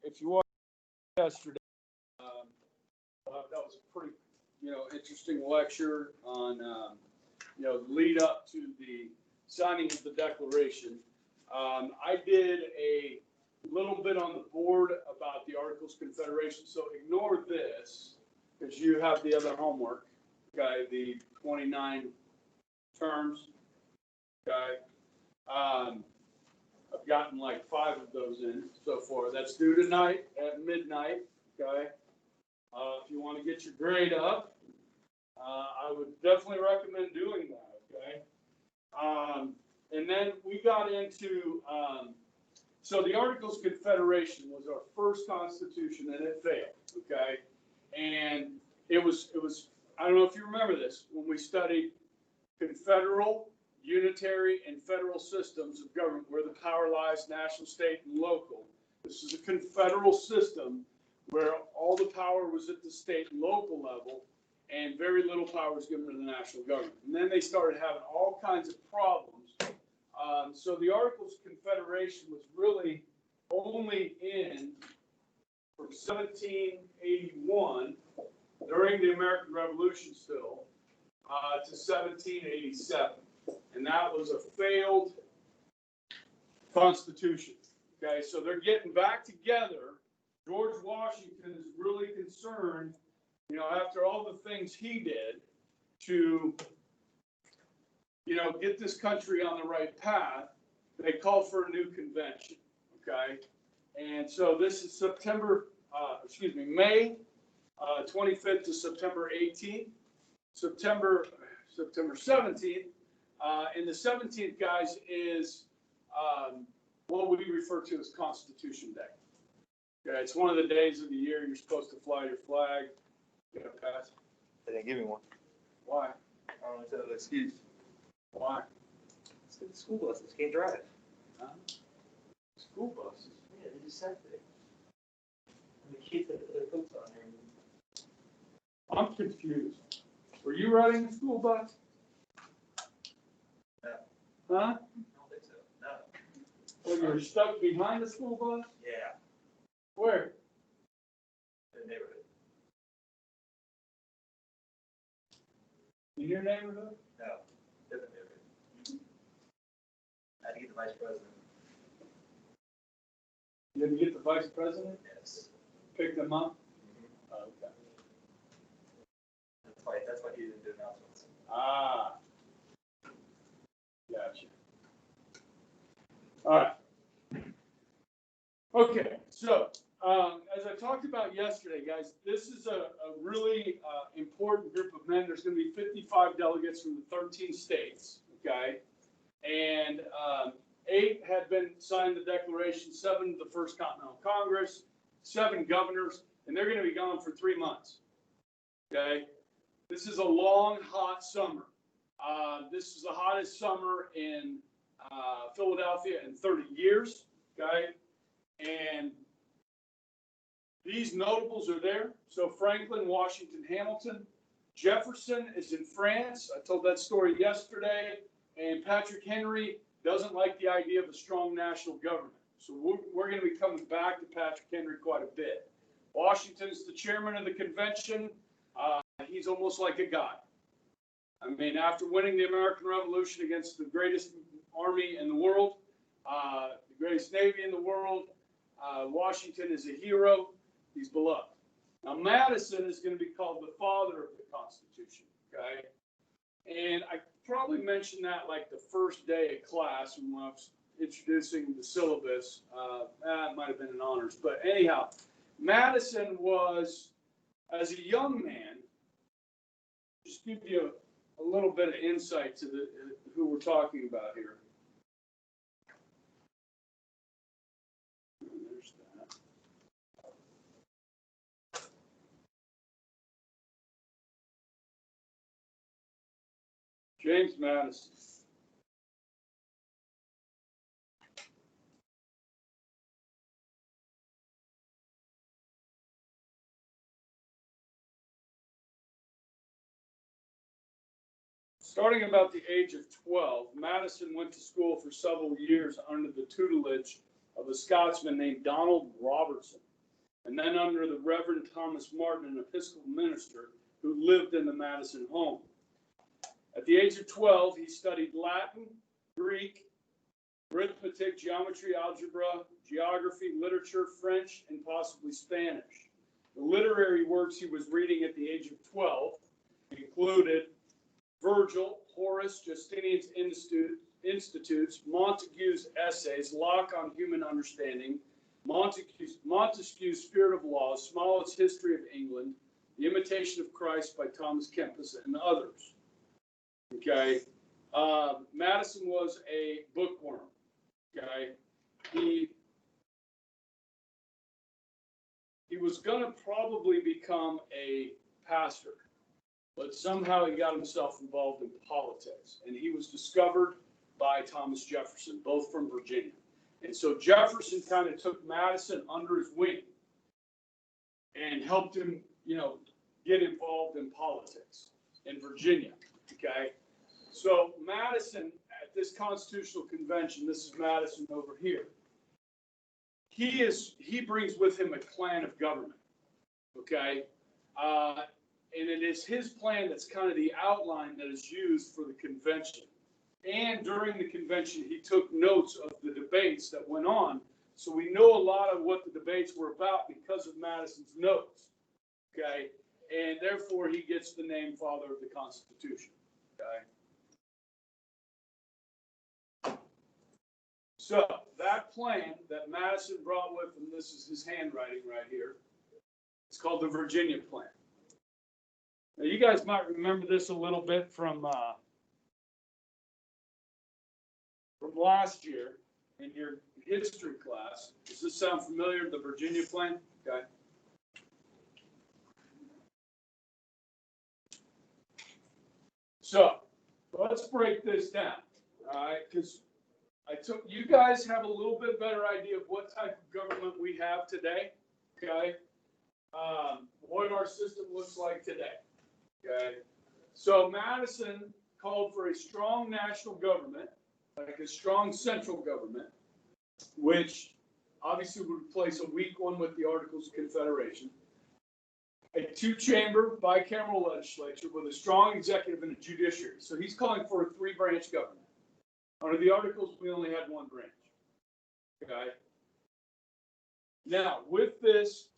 if you watched yesterday, that was a pretty, interesting lecture on, the lead up to the signing of the Declaration. I did a little bit on the board about the Articles of Confederation, so ignore this because you have the other homework, okay, the 29 terms, okay. I've gotten like 5 of those in so far. That's due tonight at midnight, okay. If you want to get your grade up, I would definitely recommend doing that, okay. And then we got into, so the Articles of Confederation was our first constitution and it failed, okay. And it was, I don't know if you remember this, when we studied confederal, unitary, and federal systems of government, where the power lies, national, state, and local. This is a confederal system where all the power was at the state and local level, and very little power was given to the national government. And then they started having all kinds of problems. So the Articles of Confederation was really only in from 1781, during the American Revolution still, to 1787. And that was a failed constitution. Okay, so they're getting back together. George Washington is really concerned, after all the things he did to, get this country on the right path. They called for a new convention. Okay, and so this is May 25th to September 18th, September 17th. And the 17th, guys, is what we refer to as Constitution Day. Okay, it's one of the days of the year you're supposed to fly your flag. Get a pass. They didn't give me one. Why? I don't know, it's an excuse. Why? It's the school buses can't drive. Huh? School buses? Yeah, they just sat there. And the kids have their coats on there. I'm confused. Were you riding the school bus? No. Huh? I don't think so. No. Well, you were stuck behind the school bus? Yeah. Where? The neighborhood. In your neighborhood? No. Different neighborhood. I had to get the vice president. You had to get the vice president? Yes. Pick them up? Mm-hmm. Oh, okay. That's why he didn't do announcements. Ah. Gotcha. All right. Okay, so as I talked about yesterday, guys, this is a really important group of men. There's going to be 55 delegates from the 13 states, okay? And 8 had been signed the Declaration, 7 to the First Continental Congress, 7 governors, and they're going to be gone for 3 months, okay? This is a long, hot summer. This is the hottest summer in Philadelphia in 30 years, okay? And these notables are there. So Franklin, Washington, Hamilton. Jefferson is in France. I told that story yesterday. And Patrick Henry doesn't like the idea of a strong national government. So we're going to be coming back to Patrick Henry quite a bit. Washington's the chairman of the convention. He's almost like a god. I mean, after winning the American Revolution against the greatest army in the world, the greatest navy in the world, Washington is a hero. He's beloved. Now, Madison is going to be called the father of the Constitution, okay? And I probably mentioned that like the first day of class when I was introducing the syllabus. That might have been in honors. But anyhow, Madison was, as a young man, just give you a little bit of insight to who we're talking about here. There's that. James Madison. Starting about the age of 12, Madison went to school for several years under the tutelage of of a Scotsman named Donald Robertson, and then under the Reverend Thomas Martin, an Episcopal minister who lived in the Madison home. At the age of 12, he studied Latin, Greek, arithmetic, geometry, algebra, geography, literature, French, and possibly Spanish. The literary works he was reading at the age of 12 included Virgil, Horace, Justinian's Institutes, Montague's Essays, Locke on Human Understanding, Montesquieu's Spirit of Laws, Smollett's History of England, The Imitation of Christ by Thomas Kempis, and others. Okay, Madison was a bookworm. Okay, he was going to probably become a pastor, but somehow he got himself involved in politics, and he was discovered by Thomas Jefferson, both from Virginia. And so Jefferson kind of took Madison under his wing and helped him, get involved in politics in Virginia. Okay, so Madison at this constitutional convention, this is Madison over here. He brings with him a plan of government. Okay, and it is his plan that's kind of the outline that is used for the convention. And during the convention, he took notes of the debates that went on. So we know a lot of what the debates were about because of Madison's notes. Okay. And therefore, he gets the name Father of the Constitution. Okay. So that plan that Madison brought with him, this is his handwriting right here. It's called the Virginia Plan. Now, you guys might remember this a little bit from last year in your history class. Does this sound familiar, the Virginia Plan? Okay. So let's break this down, all right? Because you guys have a little bit better idea of what type of government we have today, okay? What our system looks like today, okay? So Madison called for a strong national government, like a strong central government, which obviously would replace a weak one with the Articles of Confederation, a two-chamber bicameral legislature with a strong executive and a judiciary. So he's calling for a three-branch government. Under the Articles, we only had one branch. Okay. Now, with this,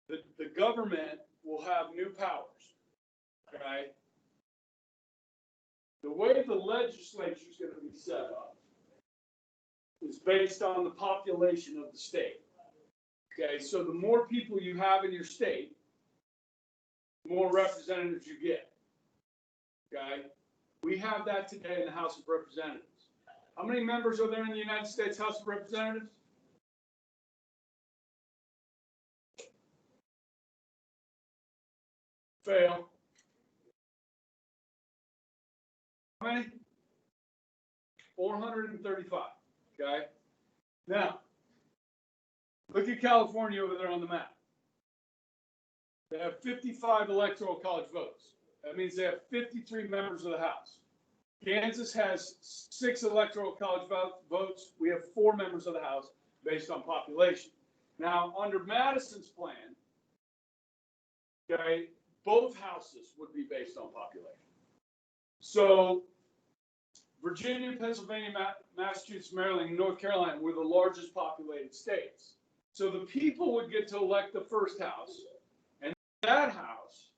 the government will have new powers. Okay. The way the legislature is going to be set up is based on the population of the state. Okay, so the more people you have in your state, the more representatives you get. Okay, we have that today in the House of Representatives. How many members are there in the United States House of Representatives? Fail. How many? 435. Okay. Now, look at California over there on the map. They have 55 electoral college votes. That means they have 53 members of the House. Kansas has 6 electoral college votes. We have 4 members of the House based on population. Now, under Madison's plan, okay, both houses would be based on population. So Virginia, Pennsylvania, Massachusetts, Maryland, and North Carolina were the largest populated states. So the people would get to elect the first house, and that house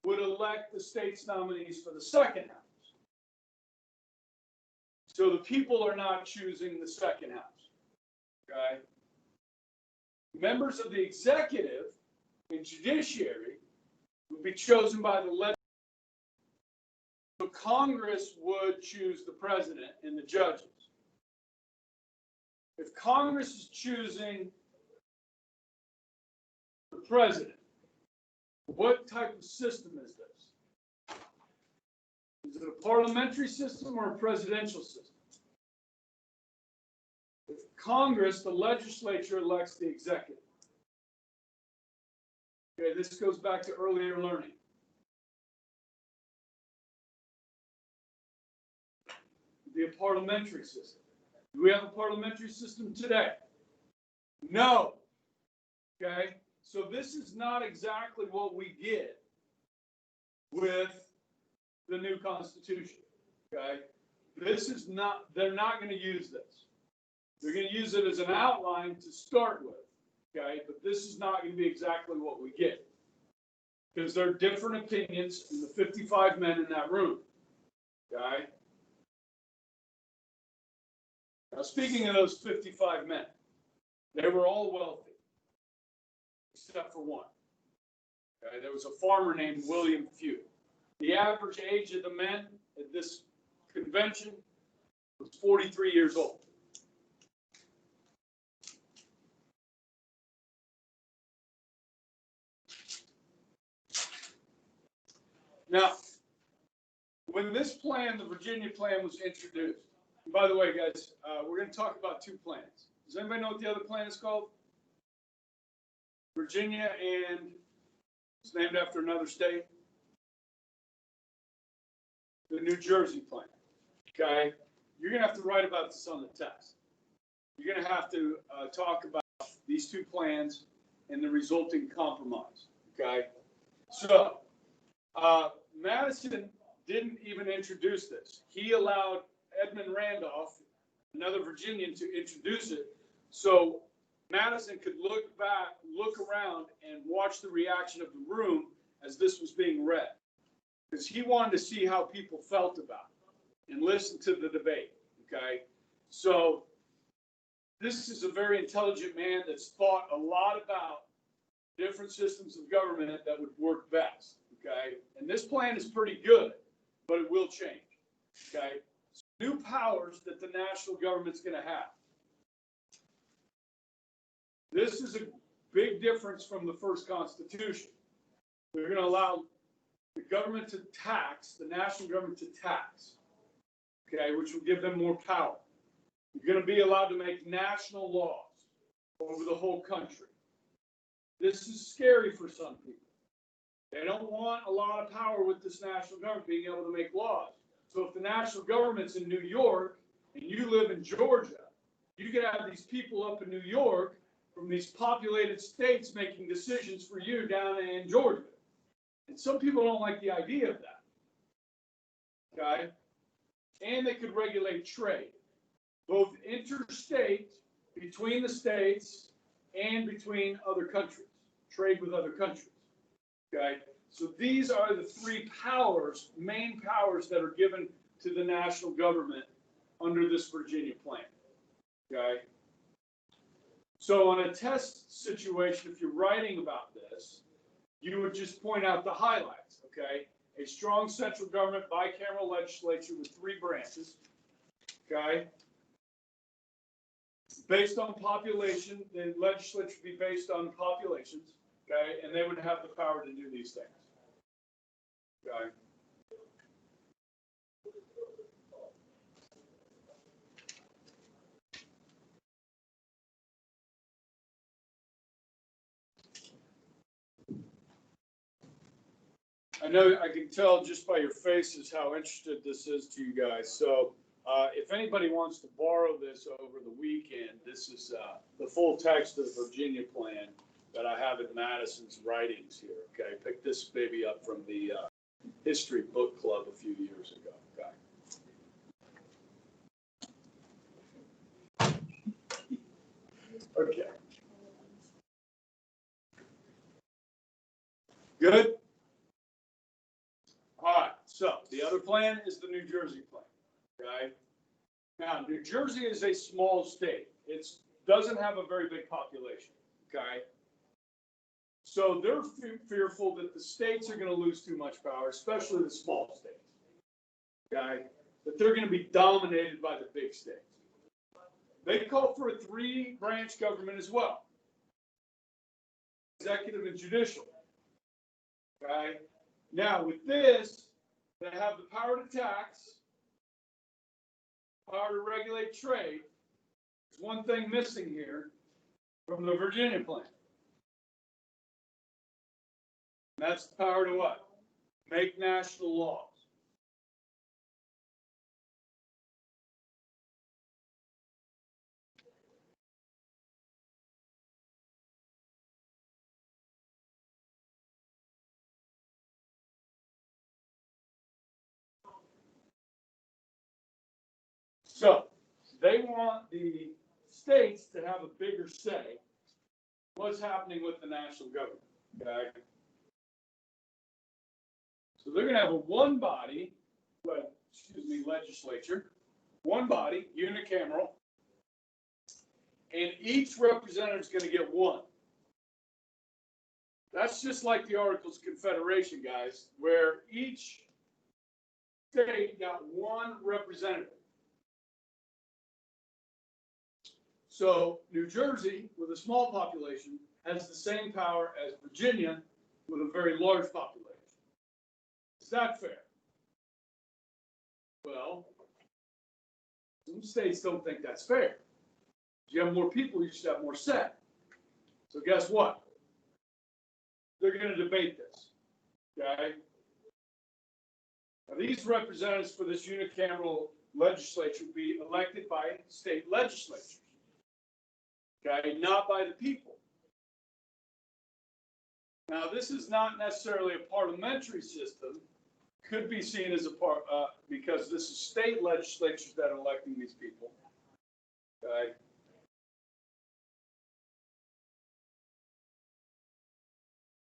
would elect the state's nominees for the second house. So the people are not choosing the second house. Okay? Members of the executive and judiciary would be chosen by the legislature. So Congress would choose the president and the judges. If Congress is choosing the president, what type of system is this? Is it a parliamentary system or a presidential system? If Congress, the legislature, elects the executive. Okay, this goes back to earlier learning. Be a parliamentary system. Do we have a parliamentary system today? No. Okay, so this is not exactly what we get with the new Constitution. Okay, this is not, they're not going to use this. They're going to use it as an outline to start with. Okay, but this is not going to be exactly what we get, because there are different opinions in the 55 men in that room. Okay, now speaking of those 55 men, they were all wealthy, except for one. Okay, there was a farmer named William Few. The average age of the men at this convention was 43 years old. Now, when this plan, the Virginia plan, was introduced, and by the way, guys, we're going to talk about two plans. Does anybody know what the other plan is called? Virginia, and it's named after another state. The New Jersey plan. Okay, you're going to have to write about this on the test. You're going to have to talk about these two plans and the resulting compromise. Okay, so Madison didn't even introduce this. He allowed Edmund Randolph, another Virginian, to introduce it, so Madison could look back, look around, and watch the reaction of the room as this was being read, because he wanted to see how people felt about it and listen to the debate. Okay, so this is a very intelligent man that's thought a lot about different systems of government that would work best. Okay, and this plan is pretty good, but it will change. Okay, so new powers that the national government's going to have. This is a big difference from the first Constitution. They're going to allow the government to tax, the national government to tax, okay, which will give them more power. You're going to be allowed to make national laws over the whole country. This is scary for some people. They don't want a lot of power with this national government being able to make laws. So if the national government's in New York and you live in Georgia, you could have these people up in New York from these populated states making decisions for you down in Georgia. And some people don't like the idea of that. Okay? And they could regulate trade, both interstate, between the states, and between other countries, trade with other countries. Okay? So these are the three powers, main powers, that are given to the national government under this Virginia plan. Okay? So on a test situation, if you're writing about this, you would just point out the highlights. Okay? A strong central government, bicameral legislature with three branches. Okay? Based on population, the legislature would be based on populations. Okay? And they would have the power to do these things. Okay? I know I can tell just by your faces how interested this is to you guys. So if anybody wants to borrow this over the weekend, this is the full text of the Virginia plan that I have in Madison's writings here. Okay, picked this baby up from the history book club a few years ago. Okay. Okay. Good. All right. So the other plan is the New Jersey plan. Okay. Now, New Jersey is a small state. It doesn't have a very big population. Okay. So they're fearful that the states are going to lose too much power, especially the small states. Okay. That they're going to be dominated by the big states. They call for a 3-branch government as well. Executive and judicial. Okay. Now, with this, they have the power to tax, power to regulate trade. There's one thing missing here from the Virginia plan. And that's the power to what? Make national laws. So they want the states to have a bigger say what's happening with the national government. Okay. So they're going to have a one body, legislature, one body, unicameral, and each representative is going to get one. That's just like the Articles of Confederation, guys, where each state got one representative. So New Jersey, with a small population, has the same power as Virginia with a very large population. Is that fair? Well, some states don't think that's fair. If you have more people, you should have more say. So guess what? They're going to debate this. Okay? Now, these representatives for this unicameral legislature will be elected by state legislatures. Okay? Not by the people. Now, this is not necessarily a parliamentary system. Could be seen as a part, because this is state legislatures that are electing these people. Okay?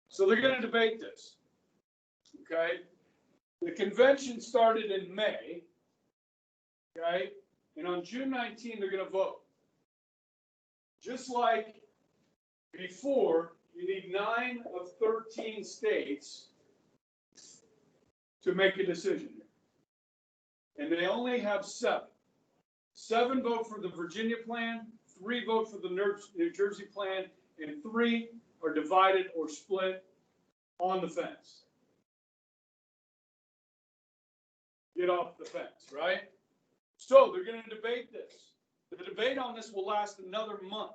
So they're going to debate this. Okay? The convention started in May. Okay? And on June 19, they're going to vote. Just like before, you need 9 of 13 states to make a decision. And they only have 7. 7 vote for the Virginia plan, 3 vote for the New Jersey plan, and 3 are divided or split on the fence. Get off the fence, right? So they're going to debate this. The debate on this will last another month.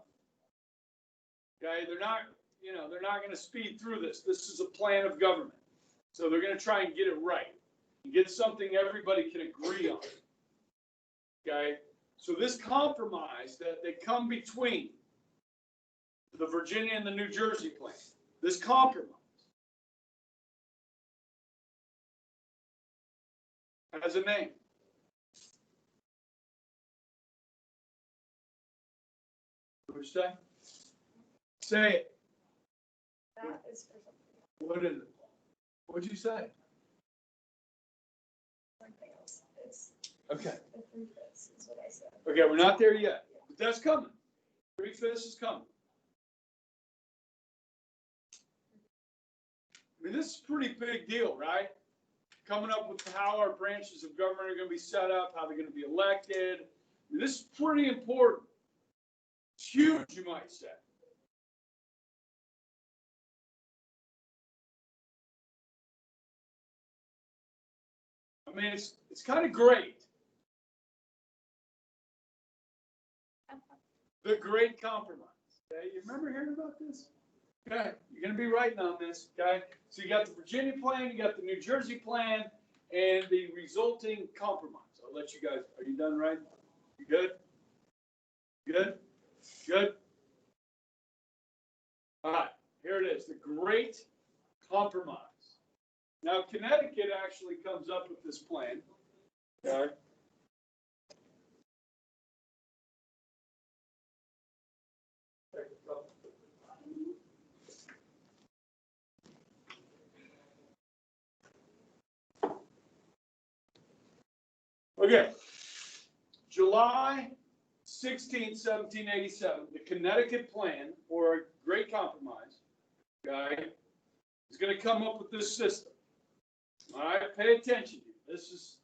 Okay, they're not going to speed through this. This is a plan of government. So they're going to try and get it right. And get something everybody can agree on. Okay? So this compromise that they come between the Virginia and the New Jersey plan, this compromise has a name. What did you say? Say it. That is for something. What is it? What did you say? Something else. It's Okay. the 3/5 is what I said. Okay, we're not there yet. But that's coming. 3/5 is coming. I mean, this is a pretty big deal, right? Coming up with how our branches of government are going to be set up, how they're going to be elected. I mean, this is pretty important. It's huge, you might say. I mean, it's kind of great. The Great Compromise. Okay, you remember hearing about this? Okay, you're going to be writing on this. Okay, so you got the Virginia plan, you got the New Jersey plan, and the resulting compromise. I'll let you guys. Are you done writing? You good? Good? Good? All right, here it is. The Great Compromise. Now, Connecticut actually comes up with this plan. Okay. Okay. July 16, 1787, the Connecticut plan, or a Great Compromise, okay, is going to come up with this system. All right, pay attention. This is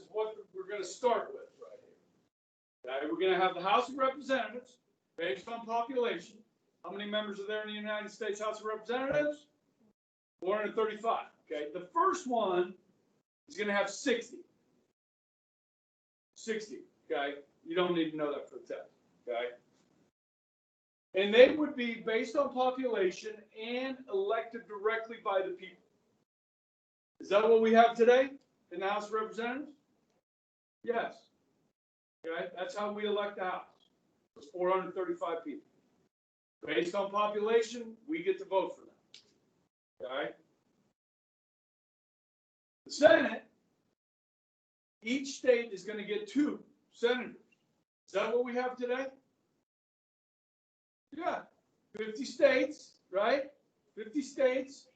what we're going to start with right here. Okay, we're going to have the House of Representatives based on population. How many members are there in the United States House of Representatives? 435. Okay, the first one is going to have 60. 60. Okay, you don't need to know that for the test. Okay, and they would be based on population and elected directly by the people. Is that what we have today in the House of Representatives? Yes. Okay, that's how we elect the House. It's 435 people. Based on population, we get to vote for them. Okay? The Senate, each state is going to get 2 senators. Is that what we have today? Yeah, 50 states, right? 50 states,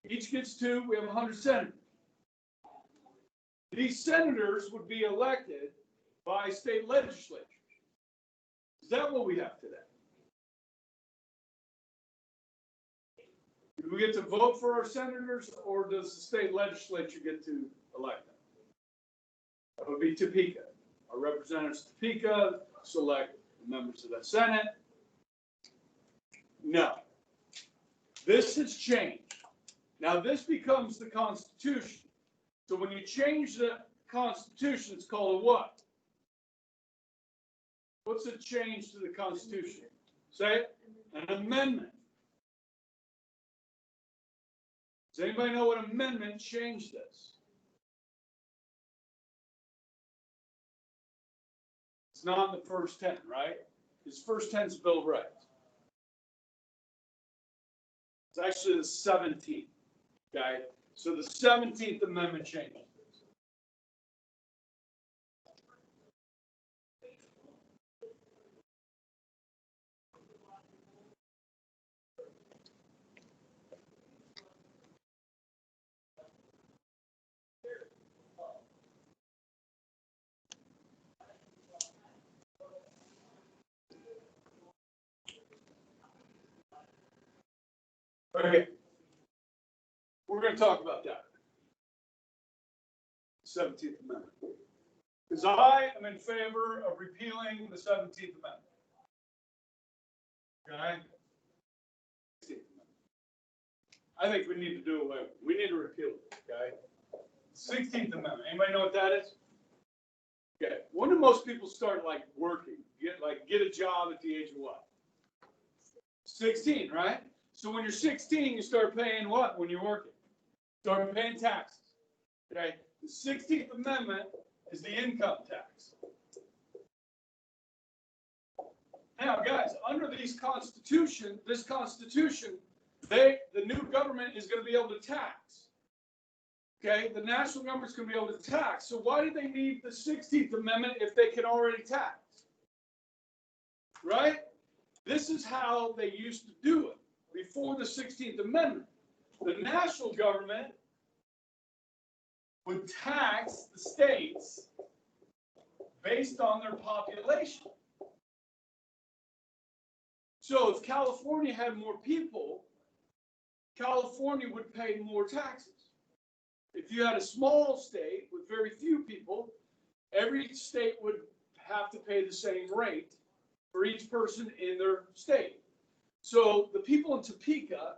each gets 2, we have 100 senators. These senators would be elected by state legislatures. Is that what we have today? Do we get to vote for our senators, or does the state legislature get to elect them? That would be Topeka. Our representatives of Topeka select members of the Senate. No. This has changed. Now this becomes the Constitution. So when you change the Constitution, it's called a what? What's a change to the Constitution? Say it. An amendment. Does anybody know what amendment changed this? It's not in the first 10, right? His first 10 is Bill of Rights. It's actually the 17th, okay? So the 17th Amendment changed this. Okay. We're going to talk about that. 17th Amendment. Because I am in favor of repealing the 17th Amendment. Okay? 16th Amendment. I think we need to do away with it. We need to repeal it. Okay? 16th Amendment. Anybody know what that is? Okay. When do most people start like working? Get a job at the age of what? 16, right? So when you're 16, you start paying what when you're working? Start paying taxes. Okay? The 16th Amendment is the income tax. Now, guys, under this Constitution, the new government is going to be able to tax. Okay? The national government's going to be able to tax. So why do they need the 16th Amendment if they can already tax? Right? This is how they used to do it before the 16th Amendment. The national government would tax the states based on their population. So if California had more people, California would pay more taxes. If you had a small state with very few people, every state would have to pay the same rate for each person in their state. So the people in Topeka,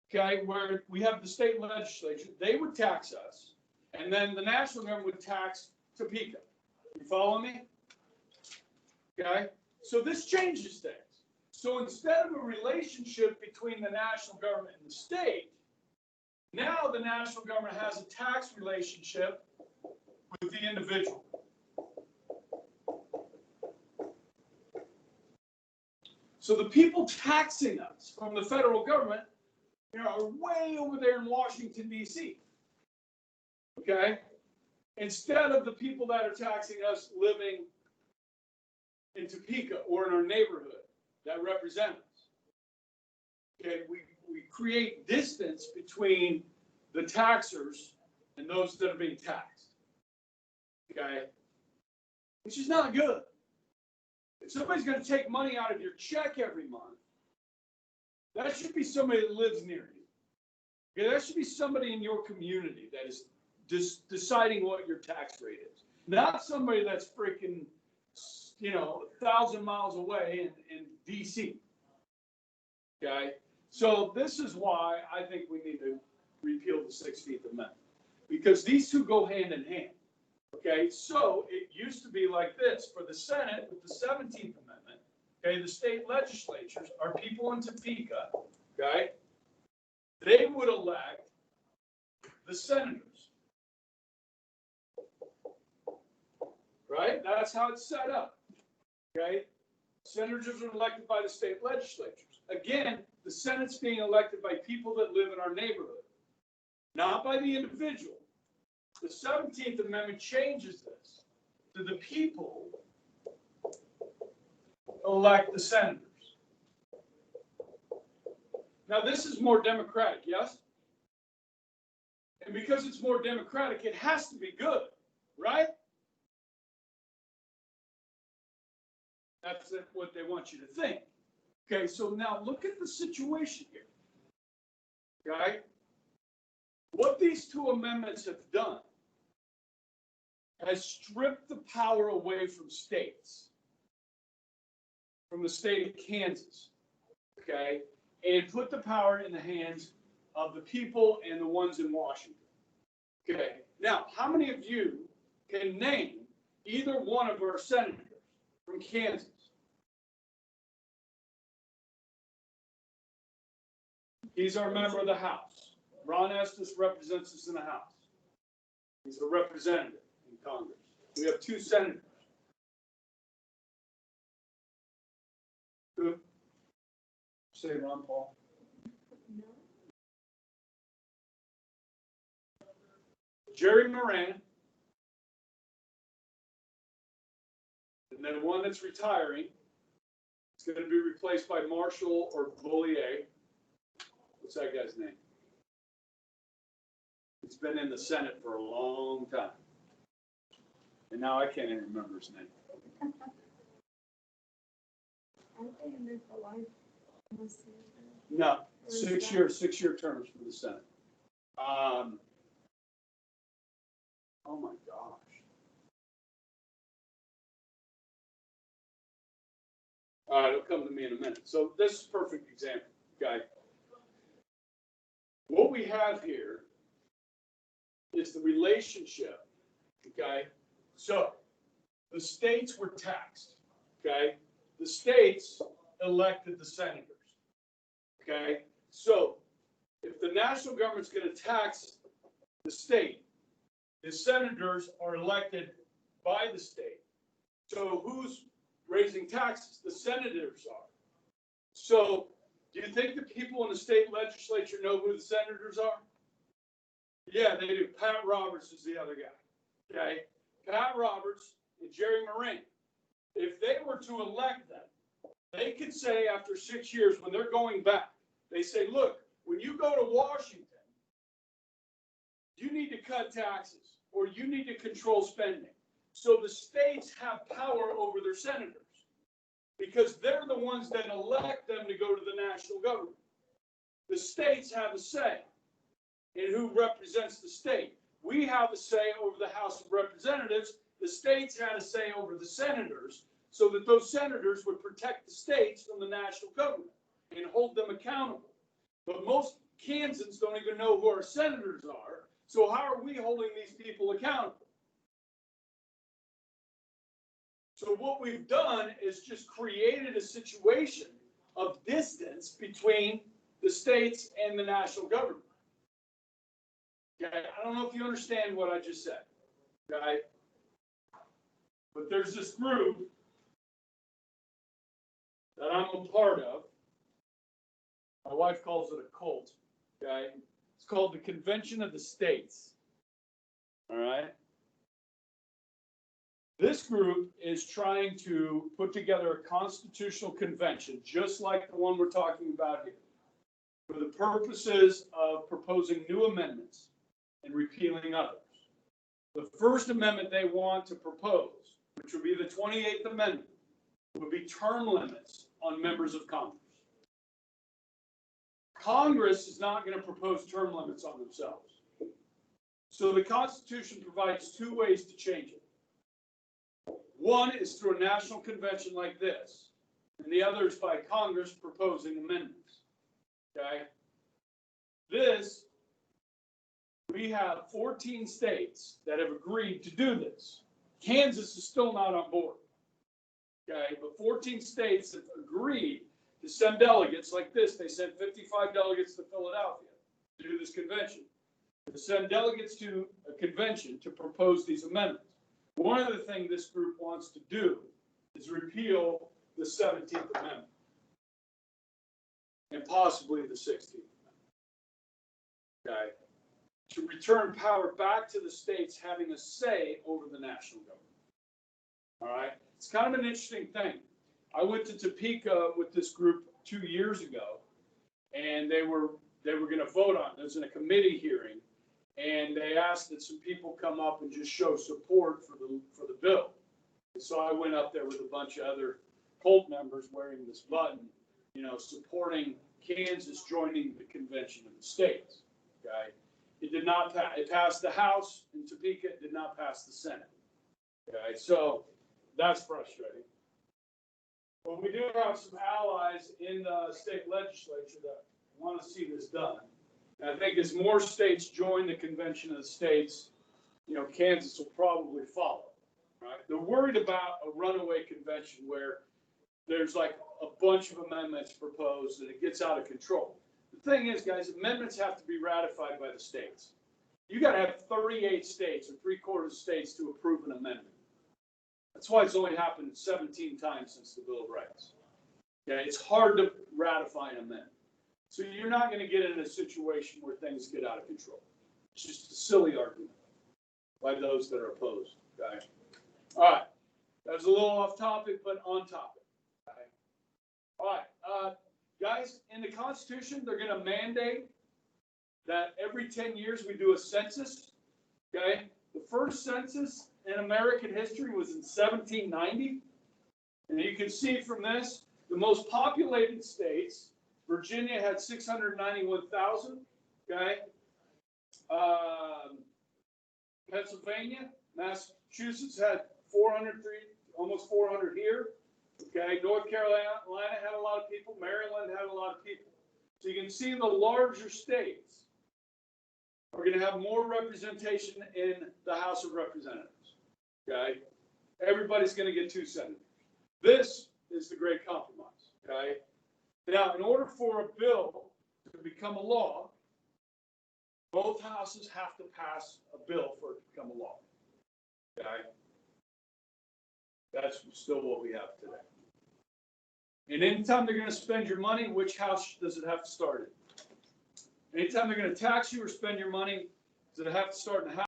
okay, where we have the state legislature, they would tax us, and then the national government would tax Topeka. You follow me? Okay? So this changes things. So instead of a relationship between the national government and the state, now the national government has a tax relationship with the individual. So the people taxing us from the federal government, are way over there in Washington, D.C. Okay? Instead of the people that are taxing us living in Topeka or in our neighborhood that represent us. Okay, we create distance between the taxers and those that are being taxed. Okay? Which is not good. If somebody's going to take money out of your check every month, that should be somebody that lives near you. Okay, that should be somebody in your community that is deciding what your tax rate is. Not somebody that's freaking, 1,000 miles away in D.C. Okay? So this is why I think we need to repeal the 16th Amendment. Because these two go hand in hand. Okay? So it used to be like this. For the Senate, with the 17th Amendment, okay, the state legislatures are people in Topeka, okay? They would elect the senators. Right? That's how it's set up. Okay? Senators are elected by the state legislatures. Again, the Senate's being elected by people that live in our neighborhood, not by the individual. The 17th Amendment changes this to the people elect the senators. Now, this is more democratic, yes? And because it's more democratic, it has to be good, right? That's what they want you to think. Okay, so now look at the situation here. Okay? What these two amendments have done has stripped the power away from states, from the state of Kansas, okay, and put the power in the hands of the people and the ones in Washington. Okay, now, how many of you can name either one of our senators from Kansas? He's our member of the House. Ron Estes represents us in the House. He's a representative in Congress. We have two senators. Who? Say Ron Paul. No. Jerry Moran. And then one that's retiring. It's going to be replaced by Marshall or Bollier. What's that guy's name? He's been in the Senate for a long time. And now I can't even remember his name. Aren't they in there for life? No, 6-year terms for the Senate. Oh my gosh. All right, it'll come to me in a minute. So this is a perfect example, okay? What we have here is the relationship, okay? So the states were taxed, okay? The states elected the senators, okay? So if the national government's going to tax the state, the senators are elected by the state. So who's raising taxes? The senators are. So do you think the people in the state legislature know who the senators are? Yeah, they do. Pat Roberts is the other guy, okay? Pat Roberts and Jerry Moran. If they were to elect them, they could say after 6 years when they're going back, they say, look, when you go to Washington, you need to cut taxes or you need to control spending. So the states have power over their senators because they're the ones that elect them to go to the national government. The states have a say in who represents the state. We have a say over the House of Representatives. The states had a say over the senators so that those senators would protect the states from the national government and hold them accountable. But most Kansans don't even know who our senators are. So how are we holding these people accountable? So what we've done is just created a situation of distance between the states and the national government. Okay, I don't know if you understand what I just said, okay? But there's this group that I'm a part of. My wife calls it a cult, okay? It's called the Convention of the States, all right? This group is trying to put together a constitutional convention, just like the one we're talking about here, for the purposes of proposing new amendments and repealing others. The first amendment they want to propose, which would be the 28th Amendment, would be term limits on members of Congress. Congress is not going to propose term limits on themselves. So the Constitution provides two ways to change it. One is through a national convention like this, and the other is by Congress proposing amendments. Okay? We have 14 states that have agreed to do this. Kansas is still not on board. Okay? But 14 states have agreed to send delegates like this. They sent 55 delegates to Philadelphia to do this convention. To send delegates to a convention to propose these amendments. One of the things this group wants to do is repeal the 17th Amendment and possibly the 16th Amendment. Okay? To return power back to the states having a say over the national government. All right? It's kind of an interesting thing. I went to Topeka with this group 2 years ago, and they were going to vote on it. It was in a committee hearing, and they asked that some people come up and just show support for the bill. And so I went up there with a bunch of other Colt members wearing this button, supporting Kansas joining the Convention of the States. Okay, it did not pass. It passed the House in Topeka. It did not pass the Senate. Okay, so that's frustrating. But we do have some allies in the state legislature that want to see this done. And I think as more states join the Convention of the States, Kansas will probably follow. Right? They're worried about a runaway convention where there's like a bunch of amendments proposed and it gets out of control. The thing is, guys, amendments have to be ratified by the states. You got to have 38 states or 3/4 states to approve an amendment. That's why it's only happened 17 times since the Bill of Rights. Okay, it's hard to ratify an amendment. So you're not going to get in a situation where things get out of control. It's just a silly argument by those that are opposed. Okay. All right. That was a little off topic, but on topic. Okay. All right. Guys, in the Constitution, they're going to mandate that every 10 years we do a census. Okay. The first census in American history was in 1790. And you can see from this, the most populated states, Virginia had 691,000. Okay. Pennsylvania, Massachusetts had 403, almost 400 here. Okay. North Carolina had a lot of people. Maryland had a lot of people. So you can see the larger states are going to have more representation in the House of Representatives. Okay. Everybody's going to get 2 senators. This is the great compromise. Okay. Now, in order for a bill to become a law, both houses have to pass a bill for it to become a law. Okay? That's still what we have today. And anytime they're going to spend your money, which house does it have to start in? Anytime they're going to tax you or spend your money, does it have to start in the house?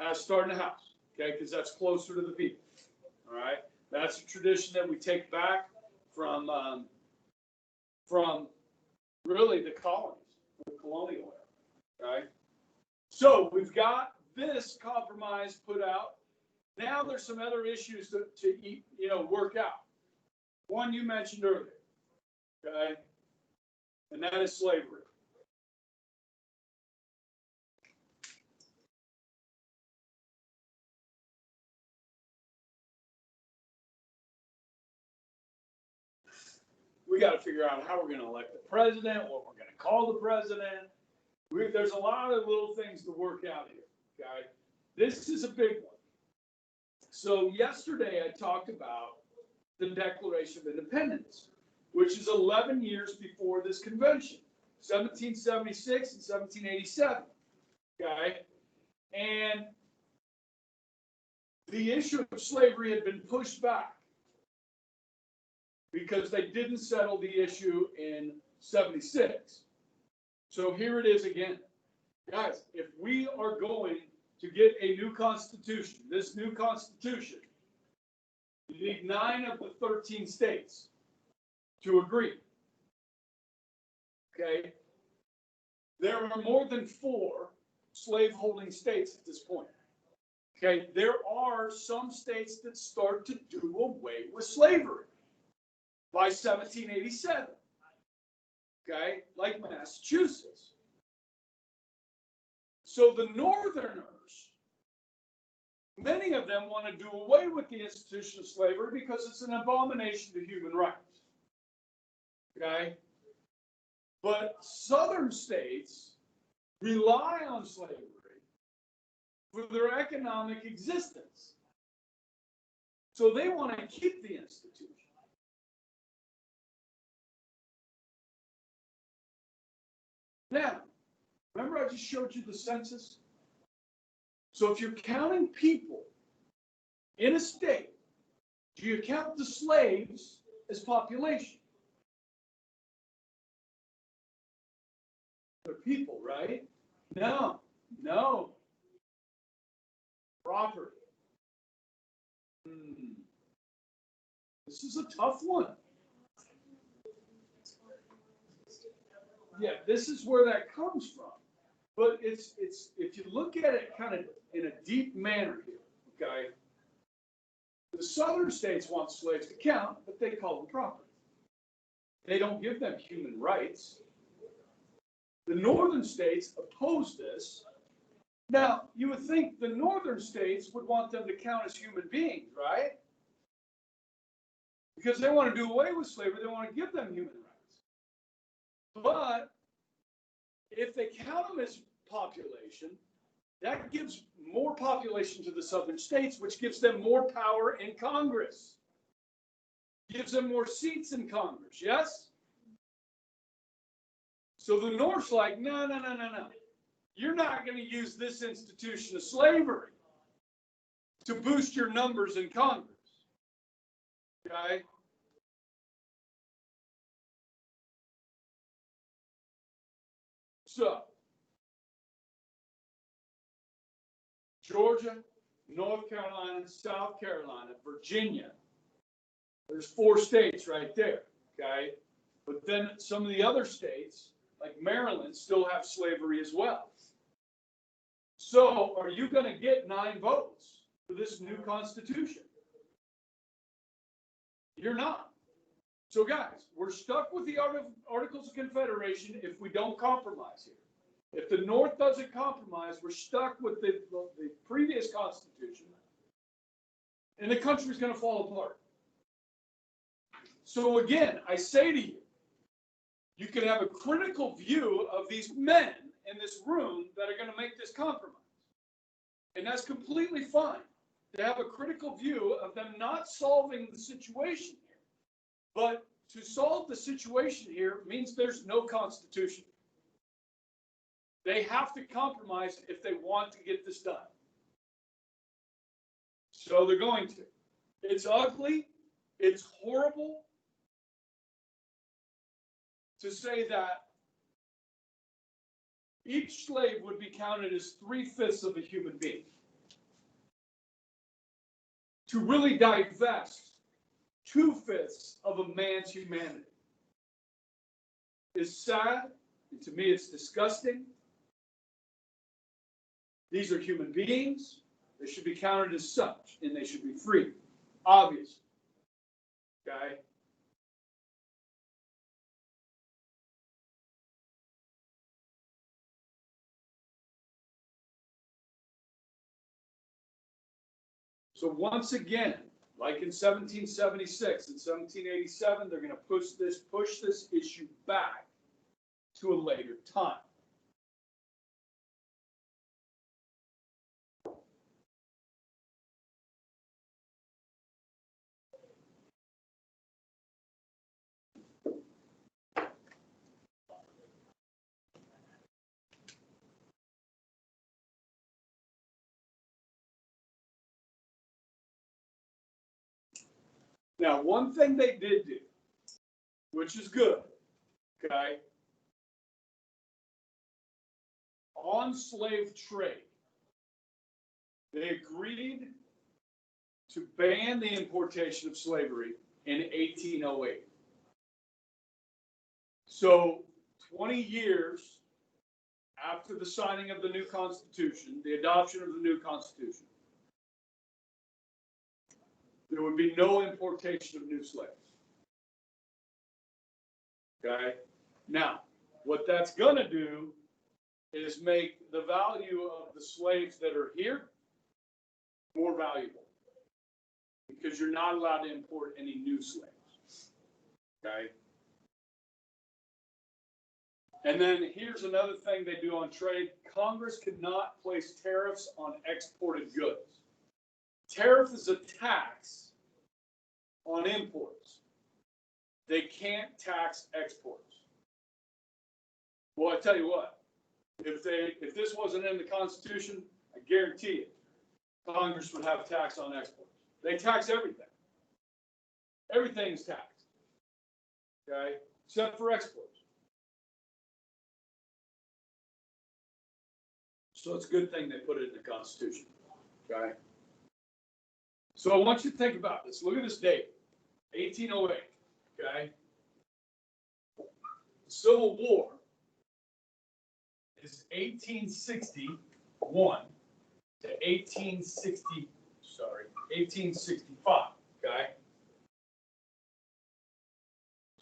It has to start in the house, okay? Because that's closer to the people. All right? That's a tradition that we take back from really the colonies, the colonial era. Right? So we've got this compromise put out. Now there's some other issues to work out. One you mentioned earlier, okay, and that is slavery. We got to figure out how we're going to elect the president, what we're going to call the president. There's a lot of little things to work out here, okay? This is a big one. So yesterday I talked about the Declaration of Independence, which is 11 years before this convention, 1776 and 1787, okay? And the issue of slavery had been pushed back because they didn't settle the issue in 76. So here it is again. Guys, if we are going to get a new constitution, this new constitution, you need 9 of the 13 states to agree. Okay? There are more than 4 slaveholding states at this point. Okay? There are some states that start to do away with slavery by 1787. Okay? Like Massachusetts. So the Northerners, many of them want to do away with the institution of slavery because it's an abomination to human rights. Okay? But Southern states rely on slavery for their economic existence. So they want to keep the institution. Now, remember I just showed you the census? So if you're counting people in a state, do you count the slaves as population? They're people, right? No. Property. This is a tough one. Yeah, this is where that comes from. But it's if you look at it kind of in a deep manner here, okay? The southern states want slaves to count, but they call them property. They don't give them human rights. The northern states oppose this. Now, you would think the northern states would want them to count as human beings, right? Because they want to do away with slavery, they want to give them human rights. But if they count them as population, that gives more population to the southern states, which gives them more power in Congress. Gives them more seats in Congress, yes? So the North's like, no. You're not going to use this institution of slavery to boost your numbers in Congress. Okay? So, Georgia, North Carolina, South Carolina, Virginia. There's 4 states right there, okay? But then some of the other states, like Maryland, still have slavery as well. So are you going to get 9 votes for this new Constitution? You're not. So guys, we're stuck with the Articles of Confederation if we don't compromise here. If the North doesn't compromise, we're stuck with the previous Constitution, and the country's going to fall apart. So again, I say to you, you can have a critical view of these men in this room that are going to make this compromise. And that's completely fine to have a critical view of them not solving the situation here. But to solve the situation here means there's no Constitution. They have to compromise if they want to get this done. So they're going to. It's ugly. It's horrible to say that each slave would be counted as 3/5 of a human being. To really divest 2/5 of a man's humanity is sad, and to me it's disgusting. These are human beings. They should be counted as such, and they should be free, obviously. Okay? So once again, like in 1776 and 1787, they're going to push this issue back to a later time. Now, one thing they did do, which is good, okay, on slave trade, they agreed to ban the importation of slavery in 1808. So 20 years after the signing of the new Constitution, the adoption of the new Constitution, there would be no importation of new slaves. Okay? Now, what that's going to do is make the value of the slaves that are here more valuable, because you're not allowed to import any new slaves. Okay? And then here's another thing they do on trade. Congress cannot place tariffs on exported goods. Tariff is a tax on imports. They can't tax exports. Well, I tell you what, if this wasn't in the Constitution, I guarantee it, Congress would have a tax on exports. They tax everything. Everything is taxed. Okay? Except for exports. So it's a good thing they put it in the Constitution. Okay? So I want you to think about this. Look at this date, 1808, okay? The Civil War is 1861 to 1865, okay?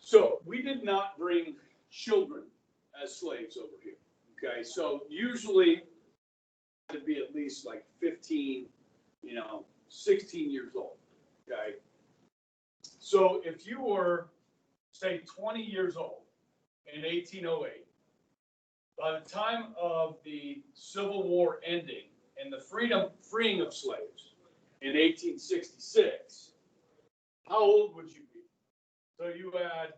So we did not bring children as slaves over here, okay? So usually it'd be at least like 15, 16 years old, okay? So if you were, say, 20 years old in 1808, by the time of the Civil War ending and the freeing of slaves in 1866, how old would you be? So you had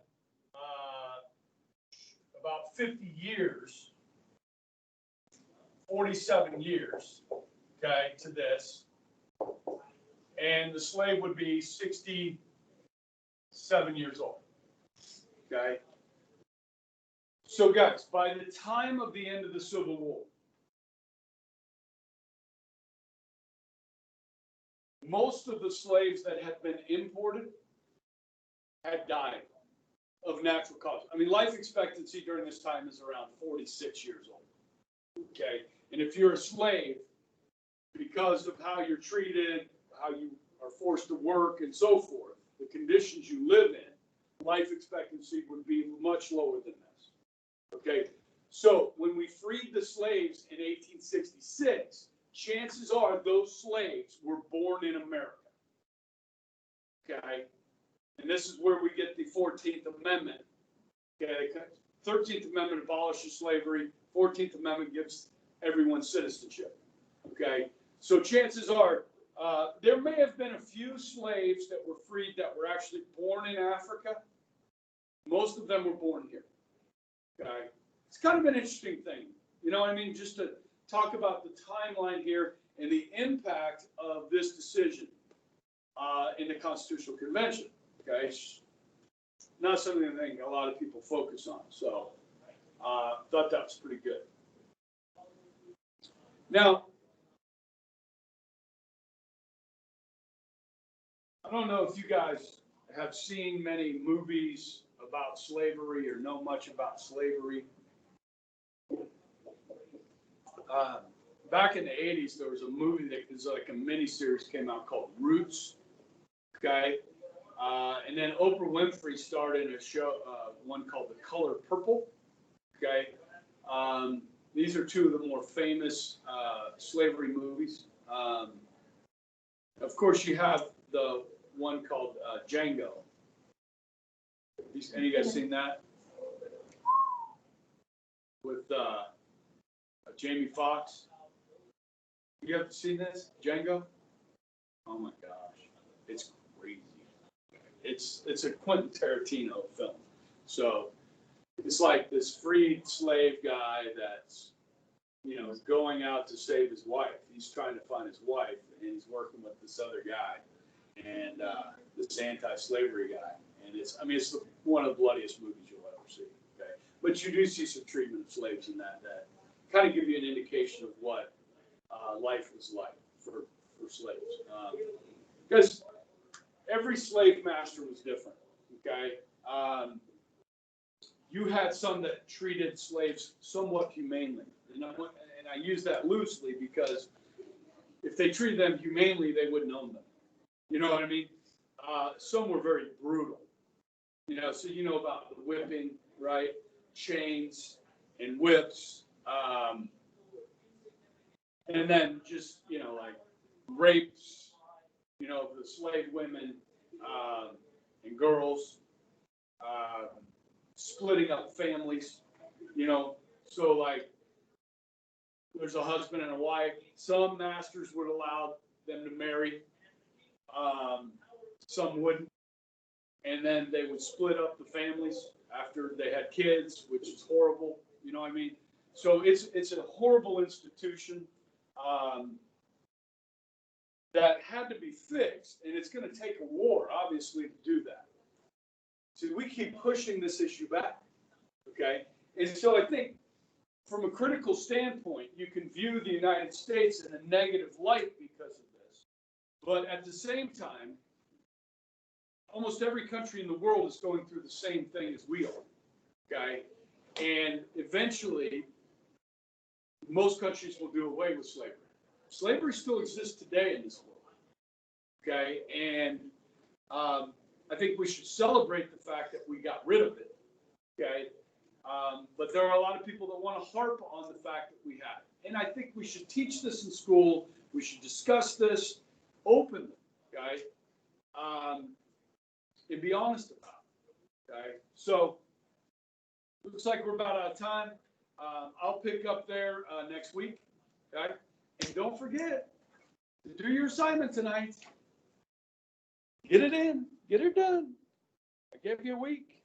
about 50 years, 47 years, okay, to this. And the slave would be 67 years old, okay? So guys, by the time of the end of the Civil War, most of the slaves that had been imported had died of natural causes. I mean, life expectancy during this time is around 46 years old, okay? And if you're a slave, because of how you're treated, how you are forced to work and so forth, the conditions you live in, life expectancy would be much lower than this, okay? So when we freed the slaves in 1866, chances are those slaves were born in America, okay? And this is where we get the 14th Amendment, okay? 13th Amendment abolishes slavery, 14th Amendment gives everyone citizenship, okay? So chances are, there may have been a few slaves that were freed that were actually born in Africa. Most of them were born here, okay? It's kind of an interesting thing, you know what I mean? Just to talk about the timeline here and the impact of this decision in the Constitutional Convention, okay? It's not something I think a lot of people focus on, so thought that was pretty good. Now, I don't know if you guys have seen many movies about slavery or know much about slavery. Back in the 80s, there was a movie that was like a miniseries came out called Roots, okay? And then Oprah Winfrey starred in a show, one called The Color Purple, okay? These are two of the more famous slavery movies. Of course, you have the one called Django. Any of you guys seen that? With Jamie Foxx. You have seen this, Django? Oh my gosh, it's crazy. It's a Quentin Tarantino film. So it's like this freed slave guy that's, is going out to save his wife. He's trying to find his wife, and he's working with this other guy, and this anti-slavery guy. And it's one of the bloodiest movies you'll ever see. Okay, but you do see some treatment of slaves in that kind of give you an indication of what life was like for slaves. Because every slave master was different. Okay. You had some that treated slaves somewhat humanely. And I use that loosely because if they treated them humanely, they wouldn't own them. You know what I mean? Some were very brutal. So you know about the whipping, right? Chains and whips. And then just, like rapes, the slave women and girls, splitting up families, so like there's a husband and a wife. Some masters would allow them to marry, some wouldn't. And then they would split up the families after they had kids, which is horrible, you know what I mean? So it's a horrible institution that had to be fixed, and it's going to take a war, obviously, to do that. So we keep pushing this issue back, okay? And so I think from a critical standpoint, you can view the United States in a negative light because of this. But at the same time, almost every country in the world is going through the same thing as we are, okay? And eventually, most countries will do away with slavery. Slavery still exists today in this world, okay? And I think we should celebrate the fact that we got rid of it, okay? But there are a lot of people that want to harp on the fact that we have it. And I think we should teach this in school. We should discuss this openly, okay? And be honest about it, okay? So, looks like we're about out of time. I'll pick up there next week, okay? And don't forget to do your assignment tonight. Get it in, get it done. I gave you a week.